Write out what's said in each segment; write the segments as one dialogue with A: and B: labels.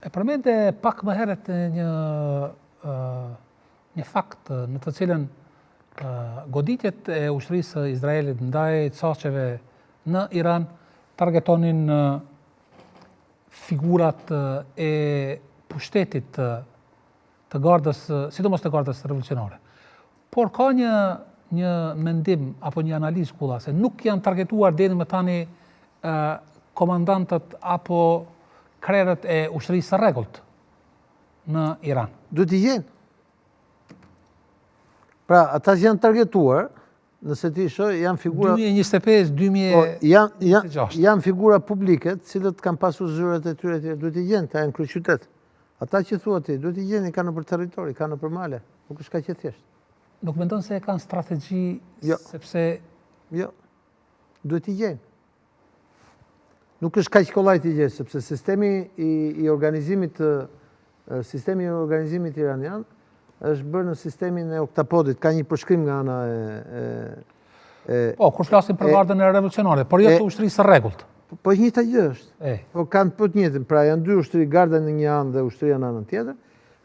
A: E përmende pak më herët një fakt në të cilën goditjet e ushtrisë së Izraelit ndaj caqeve në Iran targetonin figurat e pushtetit të gardës, sidomos të gardës revolucionare. Por ka një mendim apo një analizë kulla se nuk janë targetuar deri më tani komandantët apo krerët e ushtrisë së rregullt në Iran.
B: Duhet t'i jenë. Pra, ata që janë targetuar, nëse ti shoh, janë figura
A: 2025-2026.
B: Janë figura publike, të cilët kanë pasur zyrët e tyre, duhet t'i jenë, ta janë kryeqytet. Ata që thua ti, duhet t'i jenë, kanë nëpër territori, kanë nëpër male, nuk është kaq e thjeshtë.
A: Nuk mendon se kanë strategji sepse
B: Jo. Duhet t'i jenë. Nuk është kaq kollaj t'i jenë, sepse sistemi i organizimit iranian është bërë në sistemin e oktapodit, ka një përshkrim nga ana
A: kur flasim për gardën e revolucionare, por jo të ushtrisë së rregullt.
B: Po njëjta gjë është. Po kanë të njëjtën, pra janë dy ushtri, garda në një anë dhe ushtria në anën tjetër,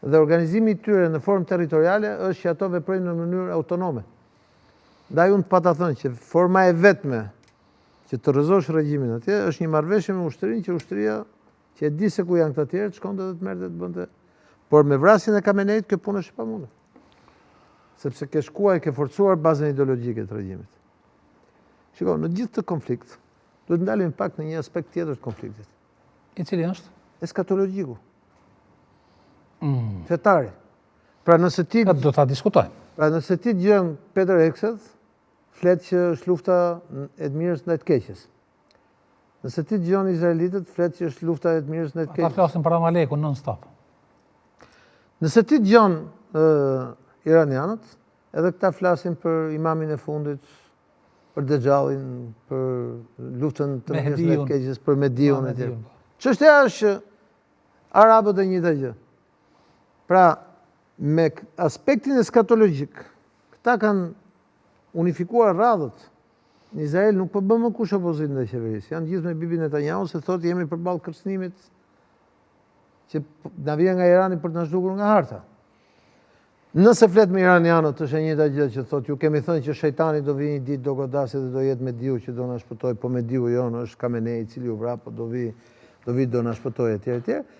B: dhe organizimi i tyre në formë territoriale është që ato veprojnë në mënyrë autonome. Ndaj unë pata thënë që forma e vetme që të rrëzosh regjimin atje është një marrëveshje me ushtrinë, që ushtria që e di se ku janë këta tjerë, shkonte dhe të merrte të bënte. Por me vrasjen e Khameneit kjo punë është e pamundur. Sepse ke shkuar, ke forcuar bazën ideologjike të regjimit. Shiko, në gjithë të konflikt, duhet ndalim pak në një aspekt tjetër të konfliktit.
A: I cili është?
B: Eskatologjiku. Fetari. Pra nëse ti
A: do ta diskutojmë.
B: Pra nëse ti dëgjon Peter Hegseth, flet që është lufta e të mirës ndaj të keqes. Nëse ti dëgjon izraelitët, flet që është lufta e të mirës ndaj të keqes.
A: Ata flasin për Amalekun non stop.
B: Nëse ti dëgjon iranianët, edhe këta flasin për imamin e fundit, për Dejjalin, për luftën të mirës ndaj të keqes, për Mediun e tjerë. Çështja është që arabët e njëjta gjë. Pra, me aspektin eskatologjik, këta kanë unifikuar radhët. Në Izrael nuk po bën më kush opozit ndaj qeverisë. Janë gjithë me Bibi Netanyahu se thotë jemi përballë kërcënimit që na vjen nga Irani për të na zhdukur nga harta. Nëse flet me iranianët është e njëjta gjë që thotë ju kemi thënë që shejtani do vijë një ditë do godasë dhe do jetë Mediu që do na shpëtojë, po Mediu jonë është Khamenei i cili u vra, po do vi do na shpëtojë etj.